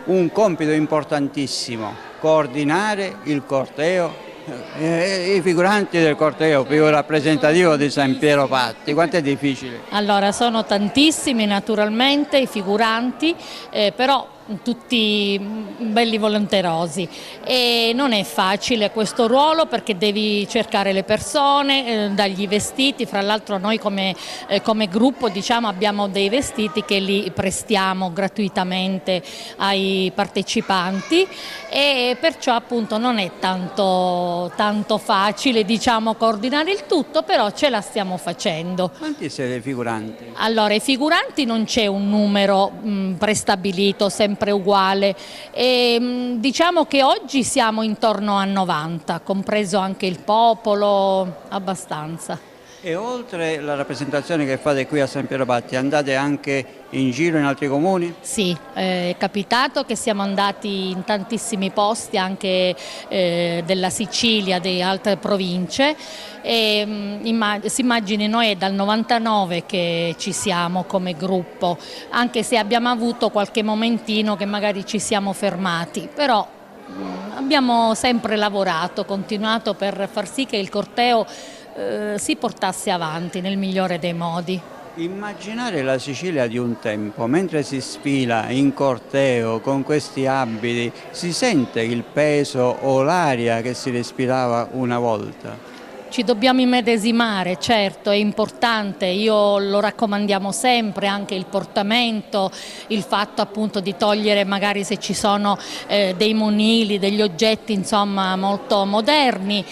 un compito importantissimo, coordinare il corteo, i figuranti del corteo più rappresentativo di San Piero Patti. Quanto è difficile? Allora, sono tantissimi naturalmente i figuranti, però tutti belli volenterosi e non è facile questo ruolo perché devi cercare le persone, dargli i vestiti. Fra l'altro noi come gruppo diciamo abbiamo dei vestiti che li prestiamo gratuitamente ai partecipanti e perciò appunto non è tanto facile diciamo coordinare il tutto, però ce la stiamo facendo. Quanti siete figuranti? Allora, i figuranti non c'è un numero prestabilito, sempre uguale, e, diciamo che oggi siamo intorno a 90, compreso anche il popolo, abbastanza. E oltre la rappresentazione che fate qui a San Piero Patti, andate anche in giro in altri comuni? Sì, è capitato che siamo andati in tantissimi posti anche della Sicilia, di altre province e si immagini noi è dal 99 che ci siamo come gruppo, anche se abbiamo avuto qualche momentino che magari ci siamo fermati, però abbiamo sempre lavorato, continuato per far sì che il corteo si portasse avanti nel migliore dei modi. Immaginare la Sicilia di un tempo, mentre si sfila in corteo con questi abiti, si sente il peso o l'aria che si respirava una volta? Ci dobbiamo immedesimare, certo, è importante, lo raccomandiamo sempre, anche il portamento, il fatto appunto di togliere magari se ci sono dei monili, degli oggetti insomma molto moderni,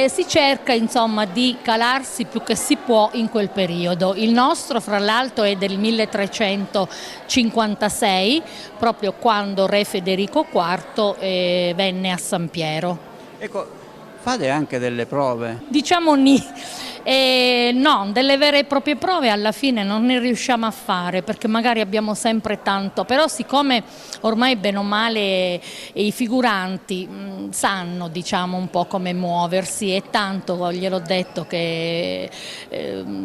si cerca insomma di calarsi più che si può in quel periodo. Il nostro fra l'altro è del 1356, proprio quando re Federico IV venne a San Piero. Ecco, fate anche delle prove? Diciamo no, delle vere e proprie prove alla fine non ne riusciamo a fare perché magari abbiamo sempre tanto, però siccome ormai bene o male i figuranti sanno diciamo un po' come muoversi e tanto gliel'ho detto che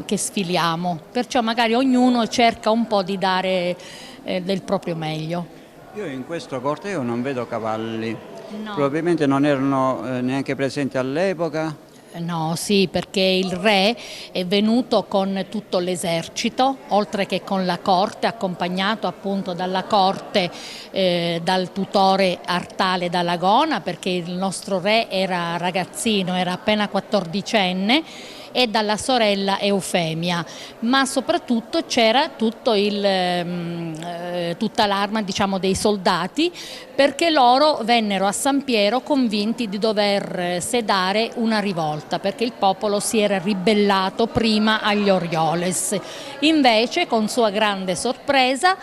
sfiliamo, perciò magari ognuno cerca un po' di dare del proprio meglio. Io in questo corteo non vedo cavalli. No. Probabilmente non erano neanche presenti all'epoca. No, sì, perché il re è venuto con tutto l'esercito, oltre che con la corte, accompagnato appunto dalla corte, dal tutore Artale d'Alagona, perché il nostro re era ragazzino, era appena 14enne, e dalla sorella Eufemia, ma soprattutto c'era tutta l'arma diciamo, dei soldati, perché loro vennero a San Piero convinti di dover sedare una rivolta, perché il popolo si era ribellato prima agli Orioles. Invece, con sua grande sorpresa,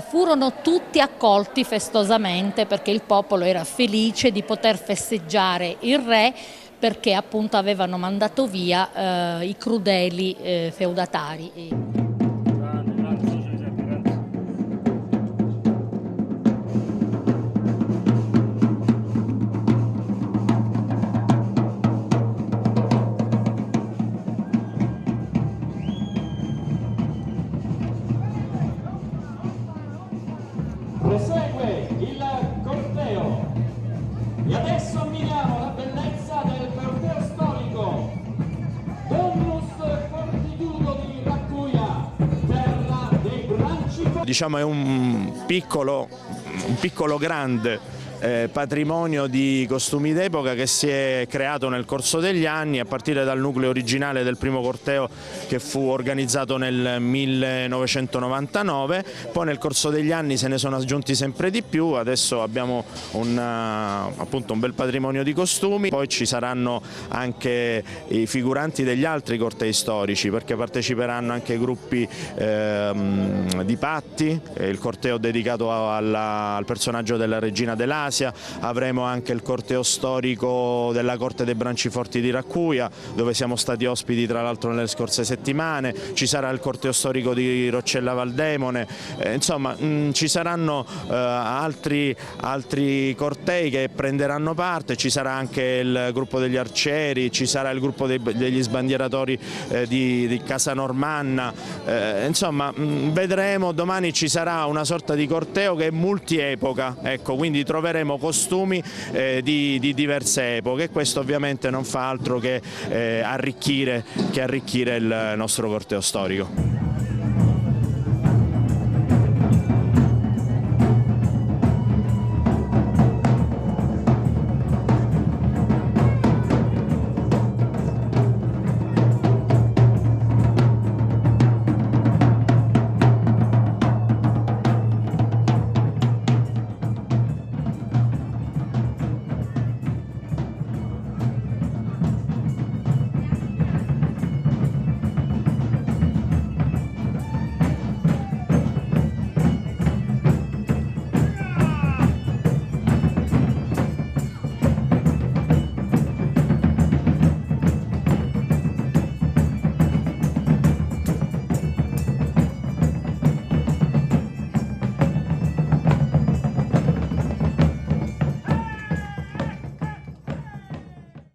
furono tutti accolti festosamente perché il popolo era felice di poter festeggiare il re, perché appunto avevano mandato via i crudeli feudatari. Prosegue il corteo e adesso ammiriamo la bellezza del corteo storico Dominus Fortitudo di Raccuia, terra dei Branci. Diciamo è un piccolo grande patrimonio di costumi d'epoca che si è creato nel corso degli anni, a partire dal nucleo originale del primo corteo che fu organizzato nel 1999, poi nel corso degli anni se ne sono aggiunti sempre di più, adesso abbiamo appunto un bel patrimonio di costumi, poi ci saranno anche i figuranti degli altri cortei storici perché parteciperanno anche gruppi di Patti, il corteo dedicato al personaggio della regina dell'Asia, Asia, avremo anche il corteo storico della Corte dei Branciforti di Raccuia, dove siamo stati ospiti tra l'altro nelle scorse settimane, ci sarà il corteo storico di Roccella Valdemone, insomma ci saranno altri cortei che prenderanno parte, ci sarà anche il gruppo degli arcieri, ci sarà il gruppo degli sbandieratori di Casa Normanna, insomma vedremo, domani ci sarà una sorta di corteo che è multiepoca, ecco, quindi troveremo costumi di diverse epoche, e questo ovviamente non fa altro che arricchire il nostro corteo storico.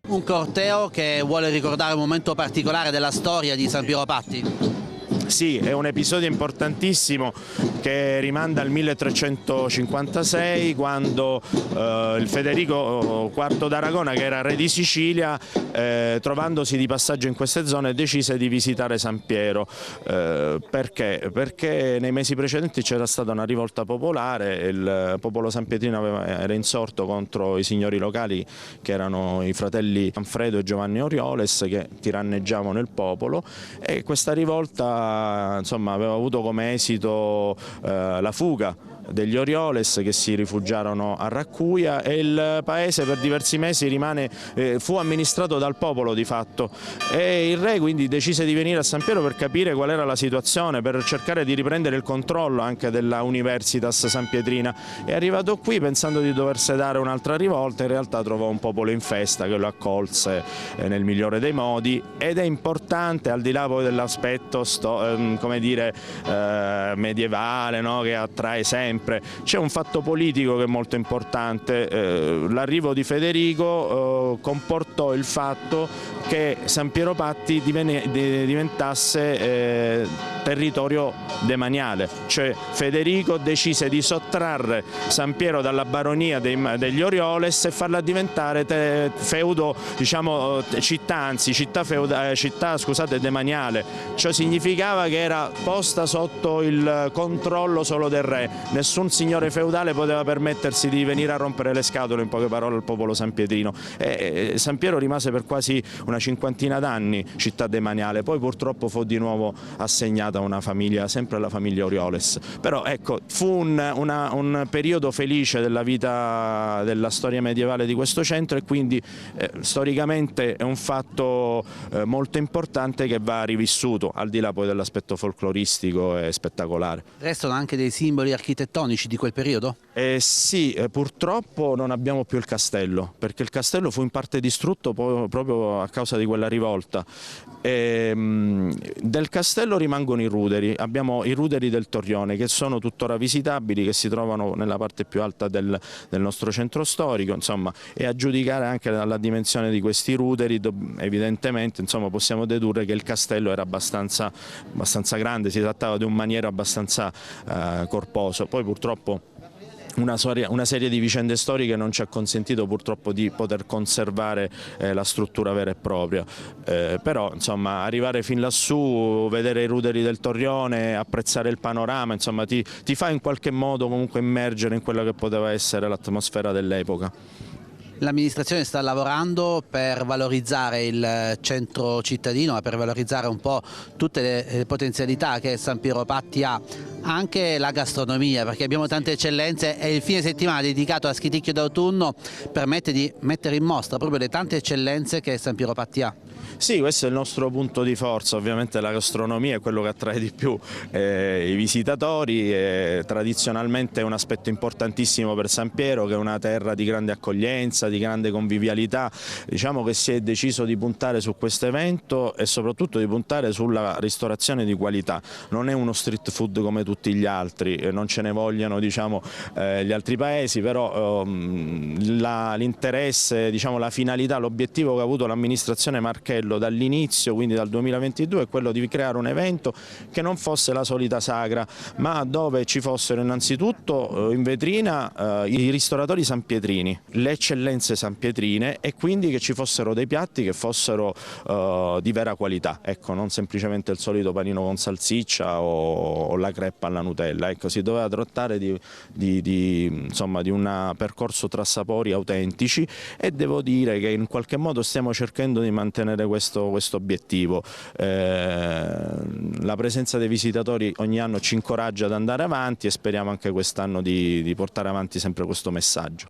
Un corteo che vuole ricordare un momento particolare della storia di San Piero Patti? Sì, è un episodio importantissimo che rimanda al 1356, quando il Federico IV d'Aragona, che era re di Sicilia, trovandosi di passaggio in queste zone, decise di visitare San Piero. Perché? Perché nei mesi precedenti c'era stata una rivolta popolare, il popolo sampietrino era insorto contro i signori locali, che erano i fratelli Manfredo e Giovanni Orioles, che tiranneggiavano il popolo, e questa rivolta insomma aveva avuto come esito la fuga degli Orioles, che si rifugiarono a Raccuia, e il paese per diversi mesi fu amministrato dal popolo di fatto, e il re quindi decise di venire a San Piero per capire qual era la situazione, per cercare di riprendere il controllo anche della Universitas Sampietrina. È arrivato qui pensando di dover sedare un'altra rivolta, in realtà trovò un popolo in festa che lo accolse nel migliore dei modi, ed è importante, al di là poi dell'aspetto come dire medievale, no? Che attrae sempre, c'è un fatto politico che è molto importante. L'arrivo di Federico comportò il fatto che San Piero Patti diventasse territorio demaniale, cioè Federico decise di sottrarre San Piero dalla baronia degli Orioles e farla diventare feudo, diciamo città demaniale. Ciò significava che era posta sotto il controllo solo del re, nessun signore feudale poteva permettersi di venire a rompere le scatole, in poche parole, al popolo sampietrino. San Piero rimase per quasi una cinquantina d'anni città demaniale, poi purtroppo fu di nuovo assegnata a una famiglia, sempre alla famiglia Orioles. Però ecco, fu un periodo felice della vita, della storia medievale di questo centro, e quindi storicamente è un fatto molto importante che va rivissuto, al di là poi dell'aspetto folcloristico e spettacolare. Restano anche dei simboli architettonici di quel periodo? Sì, purtroppo non abbiamo più il castello, perché il castello fu in parte distrutto proprio a causa di quella rivolta. Del castello rimangono i ruderi, abbiamo i ruderi del Torrione, che sono tuttora visitabili, che si trovano nella parte più alta del nostro centro storico, insomma, e a giudicare anche dalla dimensione di questi ruderi evidentemente, insomma, possiamo dedurre che il castello era abbastanza grande, si trattava di un maniero abbastanza corposo. Poi purtroppo una serie di vicende storiche non ci ha consentito purtroppo di poter conservare la struttura vera e propria, però insomma arrivare fin lassù, vedere i ruderi del Torrione, apprezzare il panorama, insomma ti fa in qualche modo comunque immergere in quella che poteva essere l'atmosfera dell'epoca. L'amministrazione sta lavorando per valorizzare il centro cittadino, per valorizzare un po' tutte le potenzialità che San Piero Patti ha, anche la gastronomia, perché abbiamo tante eccellenze e il fine settimana dedicato a Schiticchio d'autunno permette di mettere in mostra proprio le tante eccellenze che San Piero Patti ha. Sì, questo è il nostro punto di forza, ovviamente la gastronomia è quello che attrae di più i visitatori, tradizionalmente è un aspetto importantissimo per San Piero, che è una terra di grande accoglienza, di grande convivialità. Diciamo che si è deciso di puntare su questo evento e soprattutto di puntare sulla ristorazione di qualità. Non è uno street food come tutti gli altri, non ce ne vogliono, diciamo, gli altri paesi, però l'interesse, diciamo, la finalità, l'obiettivo che ha avuto l'amministrazione Marchello dall'inizio, quindi dal 2022, è quello di creare un evento che non fosse la solita sagra, ma dove ci fossero innanzitutto in vetrina i ristoratori sanpietrini, le eccellenze sanpietrine, e quindi che ci fossero dei piatti che fossero di vera qualità, ecco, non semplicemente il solito panino con salsiccia o la creppa alla Nutella, ecco, si doveva trattare insomma, di un percorso tra sapori autentici, e devo dire che in qualche modo stiamo cercando di mantenere questo obiettivo. La presenza dei visitatori ogni anno ci incoraggia ad andare avanti e speriamo anche quest'anno di portare avanti sempre questo messaggio.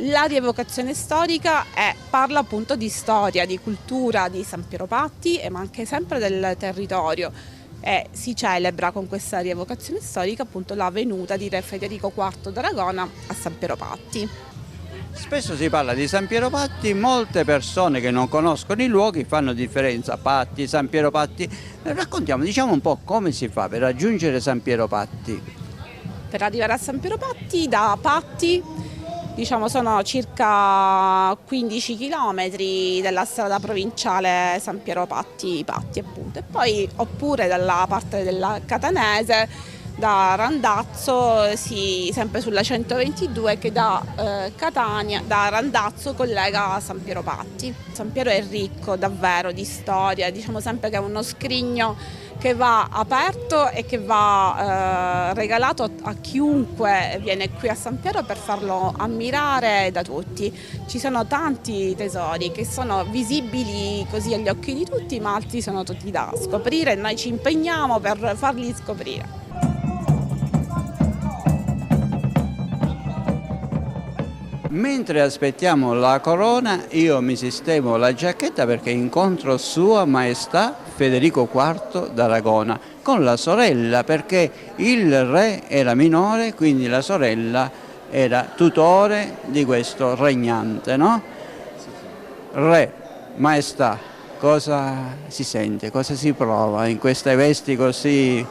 La rievocazione storica parla appunto di storia, di cultura di San Piero Patti, ma anche sempre del territorio, e si celebra con questa rievocazione storica appunto la venuta di Re Federico IV d'Aragona a San Piero Patti. Spesso si parla di San Piero Patti, molte persone che non conoscono i luoghi fanno differenza, Patti, San Piero Patti. Raccontiamo, diciamo un po' come si fa per raggiungere San Piero Patti. Per arrivare a San Piero Patti da Patti, diciamo, sono circa 15 km della strada provinciale San Piero Patti appunto, e poi oppure dalla parte della Catanese, da Randazzo, sempre sulla 122, che da Catania, da Randazzo collega a San Piero Patti. San Piero è ricco davvero di storia, diciamo sempre che è uno scrigno che va aperto e che va regalato a chiunque viene qui a San Piero per farlo ammirare da tutti. Ci sono tanti tesori che sono visibili così agli occhi di tutti, ma altri sono tutti da scoprire e noi ci impegniamo per farli scoprire. Mentre aspettiamo la corona, io mi sistemo la giacchetta perché incontro Sua Maestà Federico IV d'Aragona con la sorella, perché il re era minore, quindi la sorella era tutore di questo regnante, no? Re, Maestà, cosa si sente, cosa si prova in queste vesti così?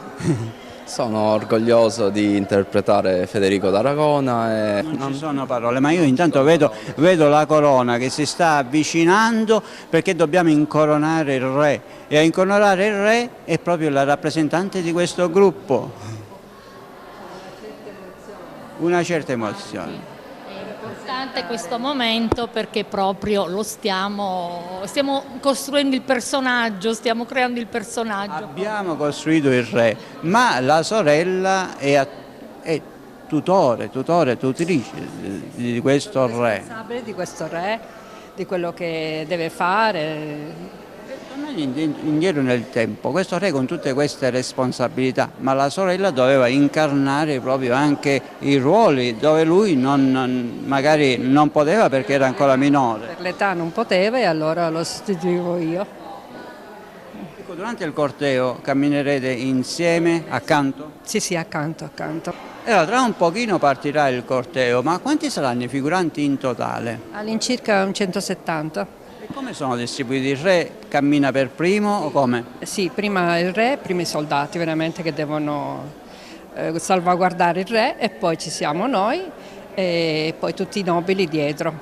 Sono orgoglioso di interpretare Federico d'Aragona. Non ci sono parole, ma io intanto vedo la corona che si sta avvicinando, perché dobbiamo incoronare il re, e a incoronare il re è proprio la rappresentante di questo gruppo. Una certa emozione. È importante questo momento perché proprio stiamo costruendo il personaggio, stiamo creando il personaggio. Abbiamo costruito il re, ma la sorella è tutrice di questo re. Responsabile di questo re, di quello che deve fare. Tornando indietro nel tempo, questo re con tutte queste responsabilità, ma la sorella doveva incarnare proprio anche i ruoli dove lui magari non poteva perché era ancora minore. Per l'età non poteva e allora lo sostituivo io. Ecco, durante il corteo camminerete insieme, accanto? Sì, accanto. Allora, tra un pochino partirà il corteo, ma quanti saranno i figuranti in totale? All'incirca un 170. E come sono distribuiti? Il re cammina per primo o come? Sì, prima il re, prima i soldati veramente che devono salvaguardare il re, e poi ci siamo noi e poi tutti i nobili dietro.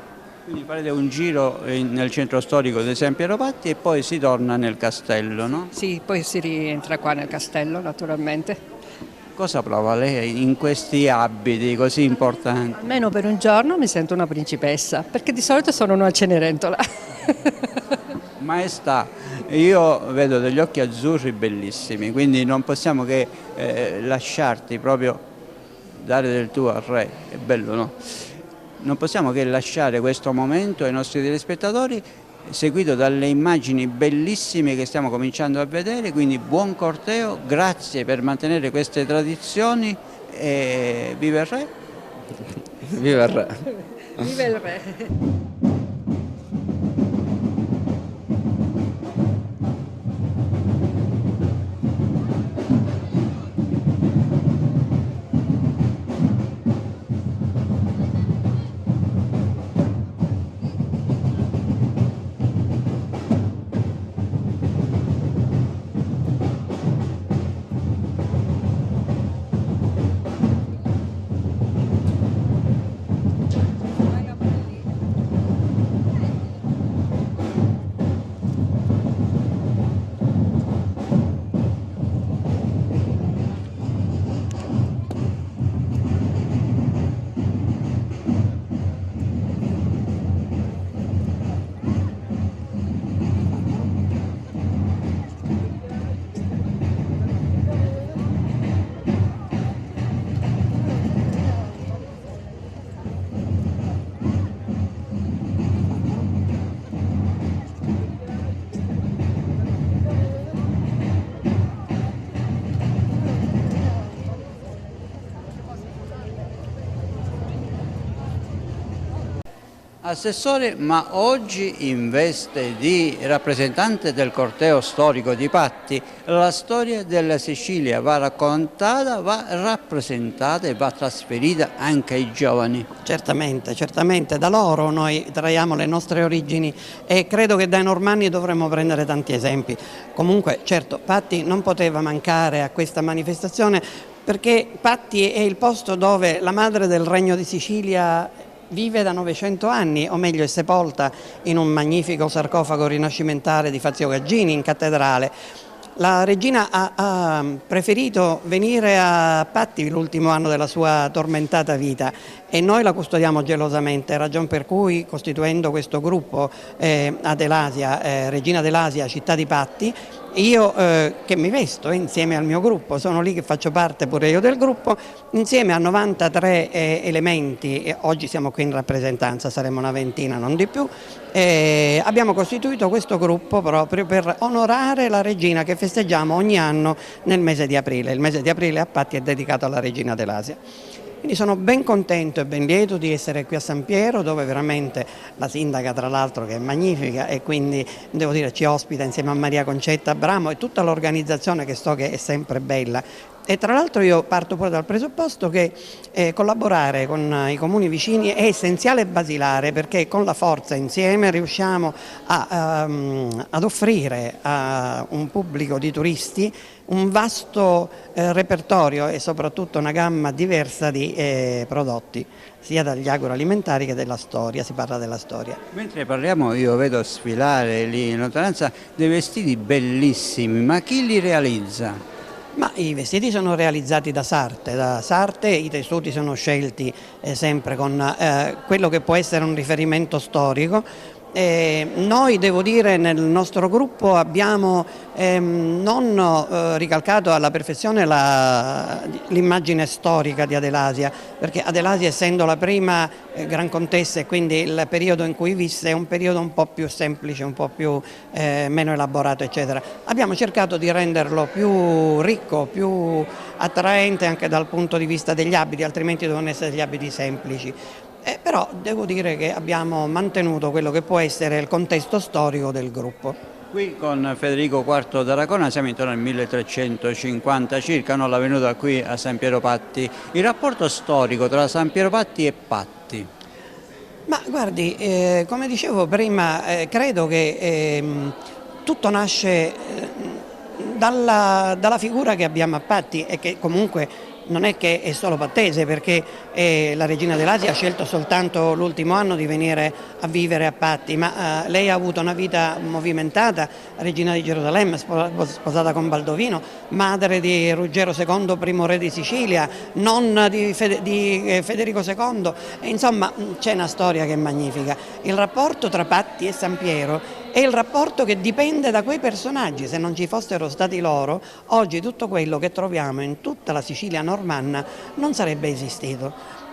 Quindi farete un giro nel centro storico di San Piero Patti e poi si torna nel castello, no? Sì, poi si rientra qua nel castello naturalmente. Cosa prova lei in questi abiti così importanti? Almeno per un giorno mi sento una principessa, perché di solito sono una Cenerentola. Maestà, io vedo degli occhi azzurri bellissimi, quindi non possiamo che lasciarti proprio dare del tuo al re, è bello, no? Non possiamo che lasciare questo momento ai nostri telespettatori, seguito dalle immagini bellissime che stiamo cominciando a vedere, quindi buon corteo, grazie per mantenere queste tradizioni e viva il re! Viva il re! Viva il re! Assessore, ma oggi in veste di rappresentante del corteo storico di Patti, la storia della Sicilia va raccontata, va rappresentata e va trasferita anche ai giovani. Certamente, certamente, da loro noi traiamo le nostre origini e credo che dai Normanni dovremmo prendere tanti esempi. Comunque, certo, Patti non poteva mancare a questa manifestazione perché Patti è il posto dove la madre del Regno di Sicilia vive da 900 anni, o meglio è sepolta in un magnifico sarcofago rinascimentale di Fazio Gaggini in cattedrale. La regina ha preferito venire a Patti l'ultimo anno della sua tormentata vita e noi la custodiamo gelosamente, ragion per cui costituendo questo gruppo Adelasia, Regina Adelasia, Città di Patti, io che mi vesto insieme al mio gruppo, sono lì che faccio parte pure io del gruppo, insieme a 93 elementi, e oggi siamo qui in rappresentanza, saremo una ventina, non di più, abbiamo costituito questo gruppo proprio per onorare la regina che festeggiamo ogni anno nel mese di aprile. Il mese di aprile a Patti è dedicato alla Regina Adelasia. Quindi sono ben contento e ben lieto di essere qui a San Piero, dove veramente la sindaca tra l'altro che è magnifica e quindi devo dire ci ospita insieme a Maria Concetta Abramo e tutta l'organizzazione che so che è sempre bella. E tra l'altro io parto pure dal presupposto che collaborare con i comuni vicini è essenziale e basilare, perché con la forza insieme riusciamo ad offrire a un pubblico di turisti un vasto repertorio e soprattutto una gamma diversa di prodotti, sia dagli agroalimentari che della storia, si parla della storia. Mentre parliamo io vedo sfilare lì in lontananza dei vestiti bellissimi, ma chi li realizza? Ma i vestiti sono realizzati da Sarte, i tessuti sono scelti sempre con quello che può essere un riferimento storico. Noi devo dire nel nostro gruppo abbiamo non ricalcato alla perfezione l'immagine storica di Adelasia, perché Adelasia essendo la prima gran contessa e quindi il periodo in cui visse è un periodo un po' più semplice, un po' più meno elaborato eccetera. Abbiamo cercato di renderlo più ricco, più attraente anche dal punto di vista degli abiti, altrimenti devono essere degli abiti semplici. Però devo dire che abbiamo mantenuto quello che può essere il contesto storico del gruppo. Qui con Federico IV d'Aragona siamo intorno al 1350 circa, no? La venuta qui a San Piero Patti. Il rapporto storico tra San Piero Patti e Patti? Ma guardi, come dicevo prima, credo che tutto nasce dalla figura che abbiamo a Patti e che comunque non è che è solo pattese, perché la Regina dell'Asia ha scelto soltanto l'ultimo anno di venire a vivere a Patti, ma lei ha avuto una vita movimentata, Regina di Gerusalemme, sposata con Baldovino, madre di Ruggero II, primo re di Sicilia, nonna di Federico II, e insomma c'è una storia che è magnifica. Il rapporto tra Patti e San Piero è il rapporto che dipende da quei personaggi. Se non ci fossero stati loro, oggi tutto quello che troviamo in tutta la Sicilia normanna non sarebbe esistito.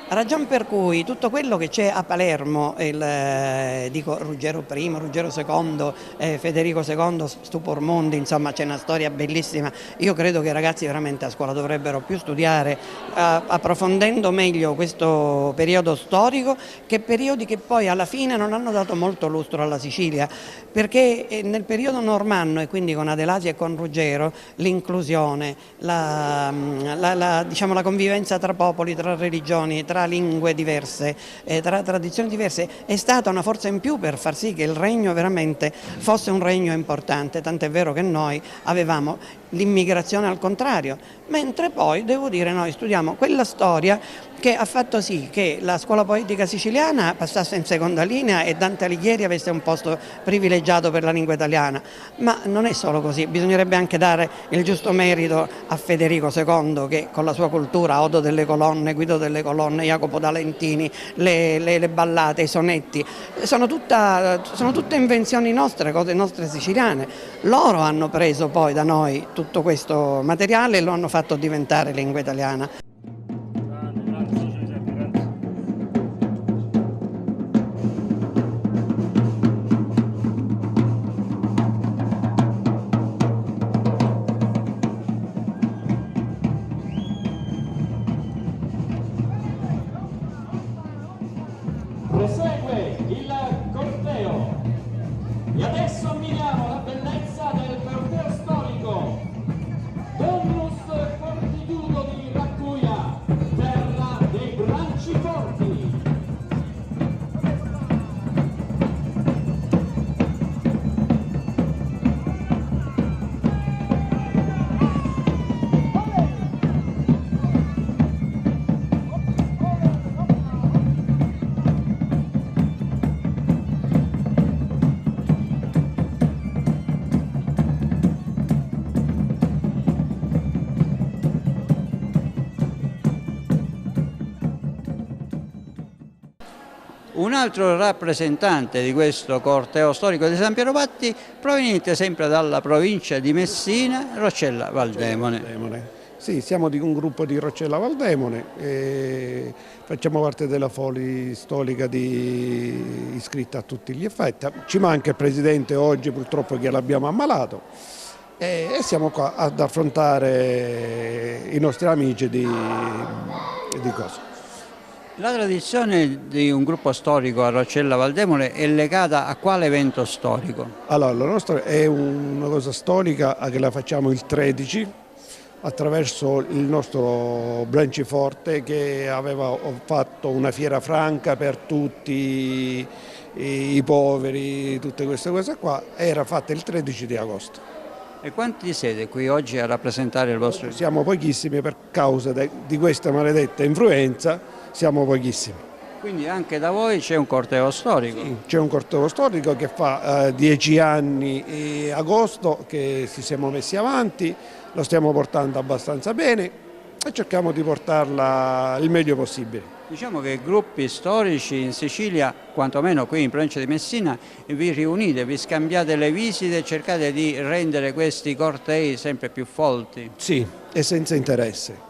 Ragion per cui tutto quello che c'è a Palermo, Ruggero I, Ruggero II, Federico II, Stupor Mondi, insomma c'è una storia bellissima. Io credo che i ragazzi veramente a scuola dovrebbero più studiare, approfondendo meglio questo periodo storico, che periodi che poi alla fine non hanno dato molto lustro alla Sicilia, perché nel periodo normanno, e quindi con Adelasia e con Ruggero, l'inclusione, diciamo, la convivenza tra popoli, tra religioni, tra lingue diverse, tra tradizioni diverse, è stata una forza in più per far sì che il regno veramente fosse un regno importante, tant'è vero che noi avevamo l'immigrazione al contrario, mentre poi devo dire noi studiamo quella storia che ha fatto sì che la scuola poetica siciliana passasse in seconda linea e Dante Alighieri avesse un posto privilegiato per la lingua italiana, ma non è solo così, bisognerebbe anche dare il giusto merito a Federico II, che con la sua cultura, Odo delle colonne, Guido delle colonne, Jacopo da Lentini, le ballate, i sonetti, sono tutte invenzioni nostre, cose nostre siciliane. Loro hanno preso poi da noi tutto questo materiale e lo hanno fatto diventare lingua italiana. Prosegue il corteo e adesso ammiriamo la bellezza del corteo storico. Dominus Fortitudo di Raccuia, terra dei Branciforti. Un altro rappresentante di questo corteo storico di San Piero Patti, proveniente sempre dalla provincia di Messina, Roccella Valdemone. Sì, siamo di un gruppo di Roccella Valdemone, e facciamo parte della Foli storica iscritta a tutti gli effetti. Ci manca il presidente oggi, purtroppo, che l'abbiamo ammalato, e siamo qua ad affrontare i nostri amici di cosa. La tradizione di un gruppo storico a Roccella Valdemone è legata a quale evento storico? Allora, la nostra è una cosa storica che la facciamo il 13 attraverso il nostro Branciforte, che aveva fatto una fiera franca per tutti i poveri, tutte queste cose qua, era fatta il 13 di agosto. E quanti siete qui oggi a rappresentare il vostro? Siamo pochissimi per causa di questa maledetta influenza. Siamo pochissimi. Quindi anche da voi c'è un corteo storico? Sì, c'è un corteo storico che fa 10 anni agosto che ci siamo messi avanti, lo stiamo portando abbastanza bene e cerchiamo di portarla il meglio possibile. Diciamo che gruppi storici in Sicilia, quantomeno qui in provincia di Messina, vi riunite, vi scambiate le visite e cercate di rendere questi cortei sempre più folti? Sì, e senza interesse.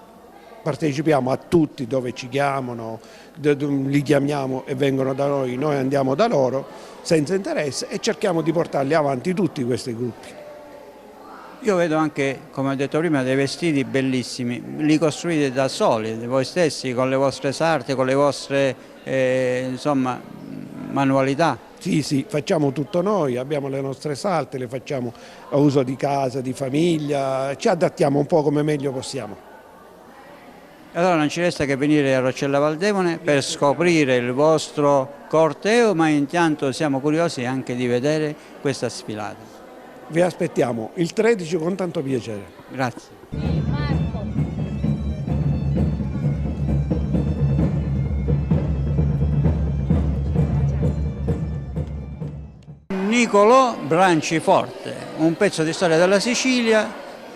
Partecipiamo a tutti dove ci chiamano, li chiamiamo e vengono da noi andiamo da loro senza interesse e cerchiamo di portarli avanti tutti questi gruppi. Io vedo anche, come ho detto prima, dei vestiti bellissimi, li costruite da soli, voi stessi, con le vostre sarte, con le vostre insomma, manualità. Sì, facciamo tutto noi, abbiamo le nostre sarte, le facciamo a uso di casa, di famiglia, ci adattiamo un po' come meglio possiamo. Allora non ci resta che venire a Roccella Valdemone per scoprire il vostro corteo, ma intanto siamo curiosi anche di vedere questa sfilata. Vi aspettiamo il 13 con tanto piacere. Grazie. Niccolò Branciforte, un pezzo di storia della Sicilia,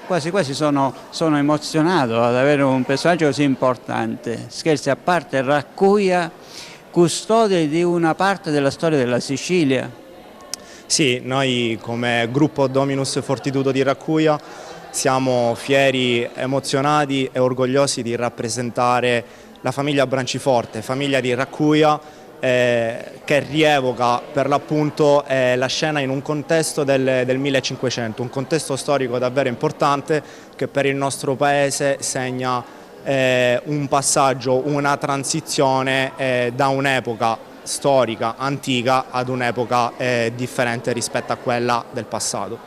quasi quasi sono emozionato ad avere un personaggio così importante. Scherzi a parte, Raccuia, custode di una parte della storia della Sicilia. Sì, noi come gruppo Dominus Fortitudo di Raccuia siamo fieri, emozionati e orgogliosi di rappresentare la famiglia Branciforte, famiglia di Raccuia, che rievoca per l'appunto la scena in un contesto del 1500, un contesto storico davvero importante che per il nostro paese segna un passaggio, una transizione da un'epoca storica, antica, ad un'epoca differente rispetto a quella del passato.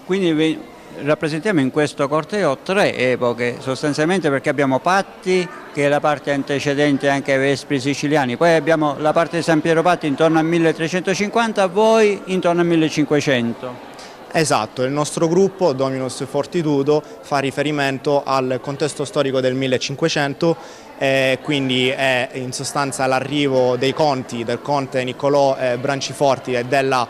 Quindi rappresentiamo in questo corteo 3 epoche, sostanzialmente, perché abbiamo Patti, che è la parte antecedente anche ai Vespri siciliani, poi abbiamo la parte di San Piero Patti intorno al 1350, voi intorno al 1500. Esatto, il nostro gruppo Dominus Fortitudo fa riferimento al contesto storico del 1500, quindi è in sostanza l'arrivo dei conti, del conte Niccolò Branciforte e della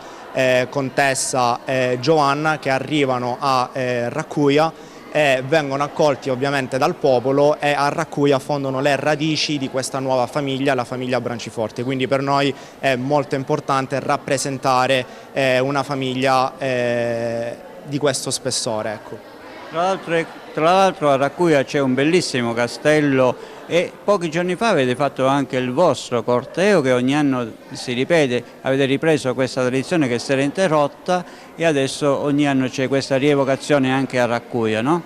contessa Giovanna, che arrivano a Raccuia e vengono accolti ovviamente dal popolo, e a Raccuia fondano le radici di questa nuova famiglia, la famiglia Branciforte. Quindi per noi è molto importante rappresentare una famiglia di questo spessore. Ecco. Tra l'altro a Raccuia c'è un bellissimo castello e pochi giorni fa avete fatto anche il vostro corteo che ogni anno si ripete, avete ripreso questa tradizione che si era interrotta e adesso ogni anno c'è questa rievocazione anche a Raccuia, no?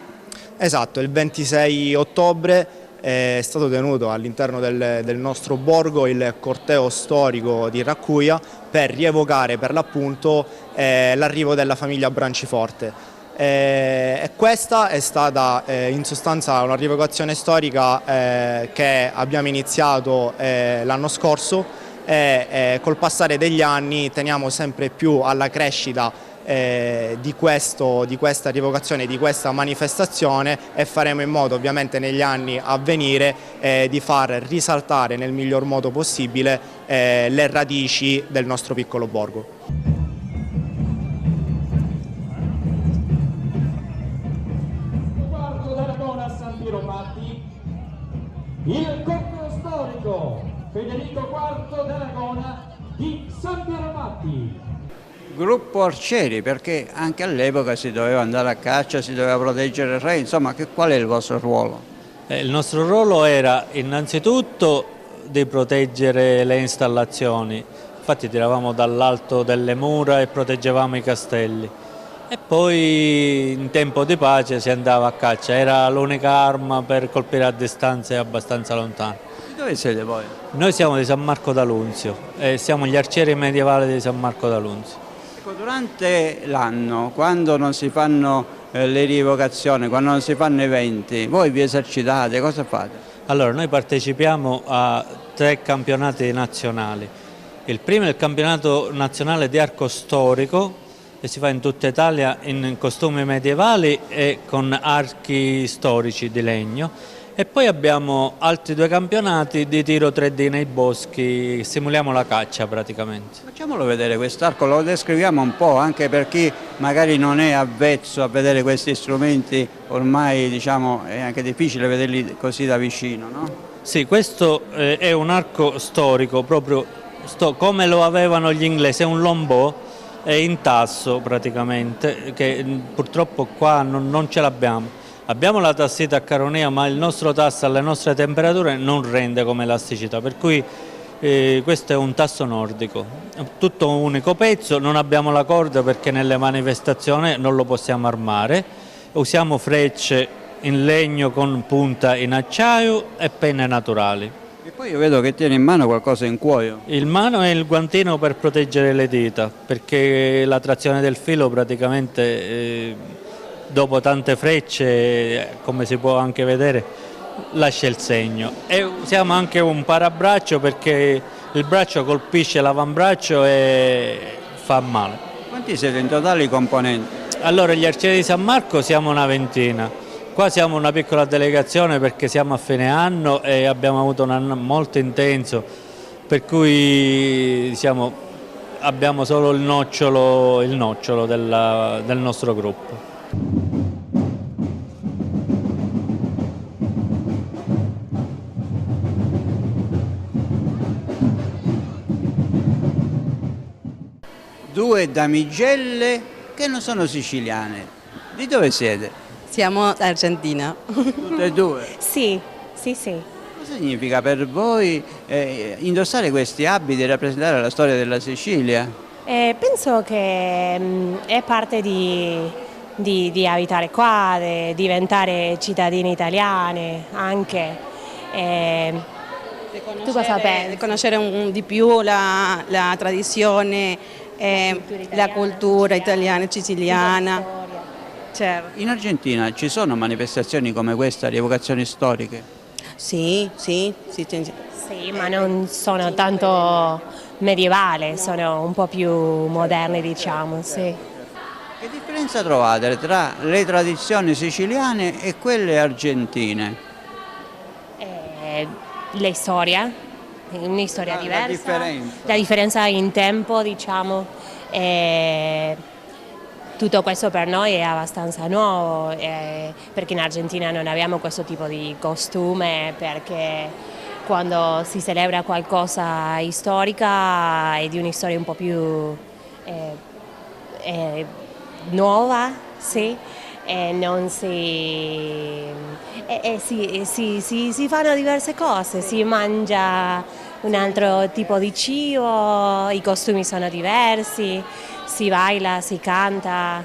Esatto, il 26 ottobre è stato tenuto all'interno del nostro borgo il corteo storico di Raccuia per rievocare per l'appunto l'arrivo della famiglia Branciforte. E questa è stata in sostanza una rievocazione storica che abbiamo iniziato l'anno scorso e col passare degli anni teniamo sempre più alla crescita di questa rievocazione, di questa manifestazione, e faremo in modo ovviamente negli anni a venire di far risaltare nel miglior modo possibile le radici del nostro piccolo borgo. Il corteo storico Federico IV d'Aragona di San Piero Patti. Gruppo arcieri, perché anche all'epoca si doveva andare a caccia, si doveva proteggere il re, insomma qual è il vostro ruolo? Il nostro ruolo era innanzitutto di proteggere le installazioni, infatti tiravamo dall'alto delle mura e proteggevamo i castelli. E poi in tempo di pace si andava a caccia, era l'unica arma per colpire a distanze abbastanza lontane. Dove siete voi? Noi siamo di San Marco d'Alunzio e siamo gli arcieri medievali di San Marco d'Alunzio. Ecco, durante l'anno, quando non si fanno le rievocazioni, quando non si fanno eventi, voi vi esercitate, cosa fate? Allora, noi partecipiamo a 3 campionati nazionali. Il primo è il campionato nazionale di arco storico, che si fa in tutta Italia in costumi medievali e con archi storici di legno, e poi abbiamo altri 2 campionati di tiro 3D nei boschi, simuliamo la caccia praticamente. Facciamolo vedere quest'arco, lo descriviamo un po' anche per chi magari non è avvezzo a vedere questi strumenti, ormai diciamo è anche difficile vederli così da vicino, no? Sì, questo è un arco storico, proprio come lo avevano gli inglesi, è un longbow, è in tasso praticamente, che purtroppo qua non ce l'abbiamo. Abbiamo la tassita a caronia, ma il nostro tasso alle nostre temperature non rende come elasticità, per cui questo è un tasso nordico, tutto un unico pezzo, non abbiamo la corda perché nelle manifestazioni non lo possiamo armare, usiamo frecce in legno con punta in acciaio e penne naturali. E poi io vedo che tiene in mano qualcosa in cuoio. Il mano è il guantino per proteggere le dita, perché la trazione del filo praticamente dopo tante frecce, come si può anche vedere, lascia il segno. E usiamo anche un parabraccio perché il braccio colpisce l'avambraccio e fa male. Quanti siete in totale i componenti? Allora, gli arcieri di San Marco siamo una ventina. Qua siamo una piccola delegazione perché siamo a fine anno e abbiamo avuto un anno molto intenso, per cui abbiamo solo il nocciolo del nostro gruppo. Due damigelle che non sono siciliane. Di dove siete? Siamo Argentina. Tutte e due? Sì, sì, sì. Cosa significa per voi indossare questi abiti e rappresentare la storia della Sicilia? Penso che è parte di abitare qua, di diventare cittadini italiani anche. Tu cosa pensi? Conoscere di più la tradizione, la cultura italiana e siciliana. Certo. In Argentina ci sono manifestazioni come questa, rievocazioni storiche? Sì, sì, sì. Sì, ma non sono tanto medievali, sono un po' più moderni, diciamo, sì. Che differenza trovate tra le tradizioni siciliane e quelle argentine? La storia, una storia diversa. La differenza in tempo, diciamo. Tutto questo per noi è abbastanza nuovo, perché in Argentina non abbiamo questo tipo di costume, perché quando si celebra qualcosa storica è di una storia un po' più nuova, sì, e non si fanno diverse cose, si mangia un altro tipo di cibo, i costumi sono diversi, si baila, si canta.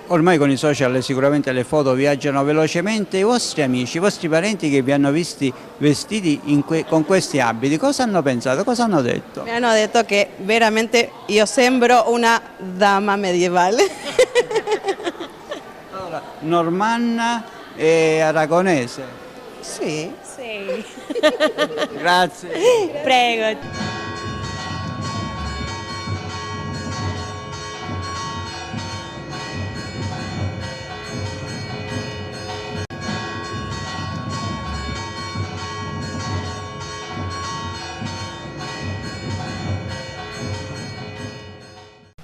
Ormai con i social sicuramente le foto viaggiano velocemente. I vostri amici, i vostri parenti che vi hanno visti vestiti con questi abiti, cosa hanno pensato, cosa hanno detto? Mi hanno detto che veramente io sembro una dama medievale. Allora, normanna e aragonese? Sì. Sì. Grazie. Prego.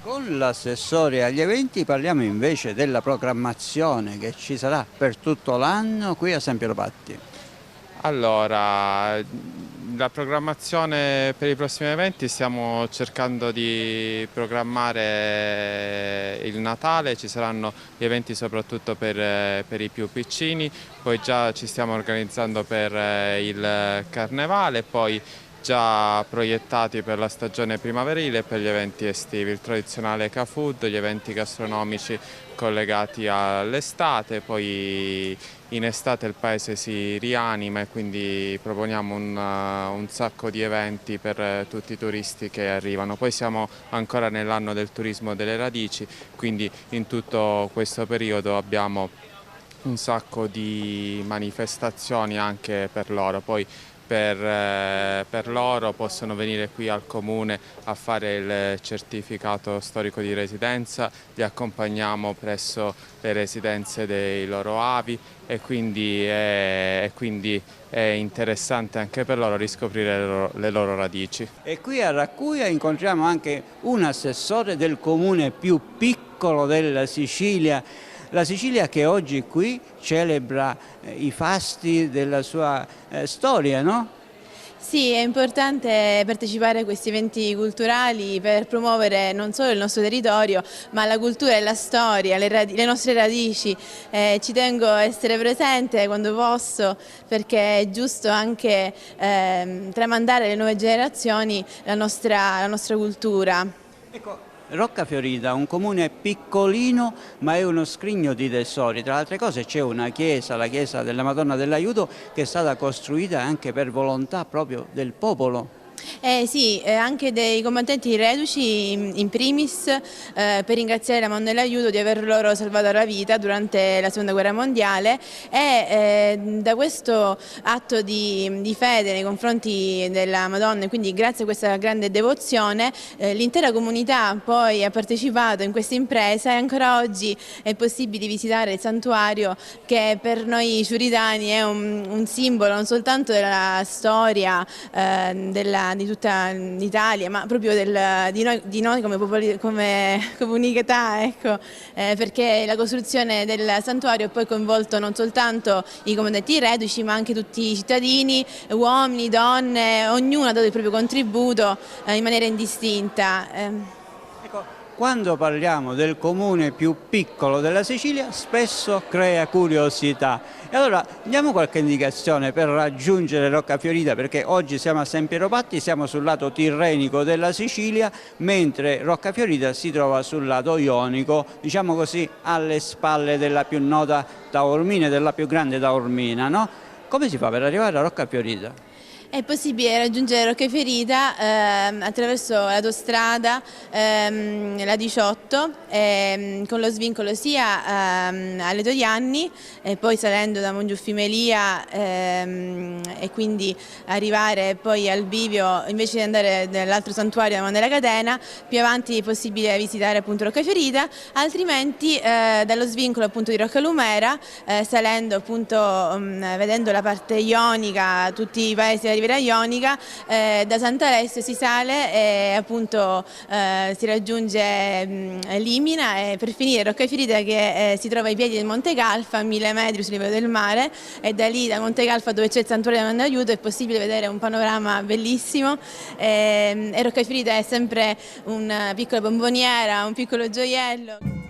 Con l'assessore agli eventi parliamo invece della programmazione che ci sarà per tutto l'anno qui a San Piero Patti. Allora, la programmazione per i prossimi eventi stiamo cercando di programmare il Natale, ci saranno gli eventi soprattutto per i più piccini, poi già ci stiamo organizzando per il Carnevale, poi già proiettati per la stagione primaverile e per gli eventi estivi, il tradizionale K-Food, gli eventi gastronomici collegati all'estate, poi in estate il paese si rianima e quindi proponiamo un sacco di eventi per tutti i turisti che arrivano. Poi siamo ancora nell'anno del turismo delle radici, quindi in tutto questo periodo abbiamo un sacco di manifestazioni anche per loro. Poi per loro possono venire qui al comune a fare il certificato storico di residenza, li accompagniamo presso le residenze dei loro avi e quindi è interessante anche per loro riscoprire le loro radici. E qui a Raccuia incontriamo anche un assessore del comune più piccolo della Sicilia. La Sicilia che oggi qui celebra i fasti della sua storia, no? Sì, è importante partecipare a questi eventi culturali per promuovere non solo il nostro territorio, ma la cultura e la storia, le nostre radici. Ci tengo a essere presente quando posso, perché è giusto anche tramandare alle nuove generazioni la nostra cultura. Ecco, Roccafiorita, un comune piccolino ma è uno scrigno di tesori. Tra le altre cose c'è una chiesa, la chiesa della Madonna dell'Aiuto, che è stata costruita anche per volontà proprio del popolo. Sì, anche dei combattenti reduci in primis, per ringraziare la Madonna dell'Aiuto di aver loro salvato la vita durante la Seconda Guerra Mondiale e da questo atto di fede nei confronti della Madonna e quindi grazie a questa grande devozione l'intera comunità poi ha partecipato in questa impresa e ancora oggi è possibile visitare il santuario che per noi ciuritani è un simbolo non soltanto della storia di tutta l'Italia, ma proprio di noi come comunità, ecco, perché la costruzione del santuario ha poi coinvolto non soltanto i combattenti reduci, ma anche tutti i cittadini, uomini, donne, ognuno ha dato il proprio contributo in maniera indistinta. Quando parliamo del comune più piccolo della Sicilia spesso crea curiosità e allora diamo qualche indicazione per raggiungere Roccafiorita, perché oggi siamo a San Piero Patti, siamo sul lato tirrenico della Sicilia, mentre Roccafiorita si trova sul lato ionico, diciamo così alle spalle della più nota Taormina e della più grande Taormina, no? Come si fa per arrivare a Roccafiorita? È possibile raggiungere Roccafiorita attraverso l'autostrada, la 18, con lo svincolo sia alle Toglianni, poi salendo da Mongiuffimelia e quindi arrivare poi al bivio, invece di andare nell'altro santuario della Catena, più avanti è possibile visitare appunto Roccafiorita, altrimenti dallo svincolo appunto di Roccalumera, salendo appunto vedendo la parte ionica, tutti i paesi della Riviera Ionica, da Sant'Alessio si sale e appunto si raggiunge Limina e per finire Roccafiorita che si trova ai piedi del Monte Calfa a 1000 metri sul livello del mare, e da lì da Monte Calfa, dove c'è il santuario della Madonna dell'Aiuto, è possibile vedere un panorama bellissimo e Roccafiorita è sempre una piccola bomboniera, un piccolo gioiello.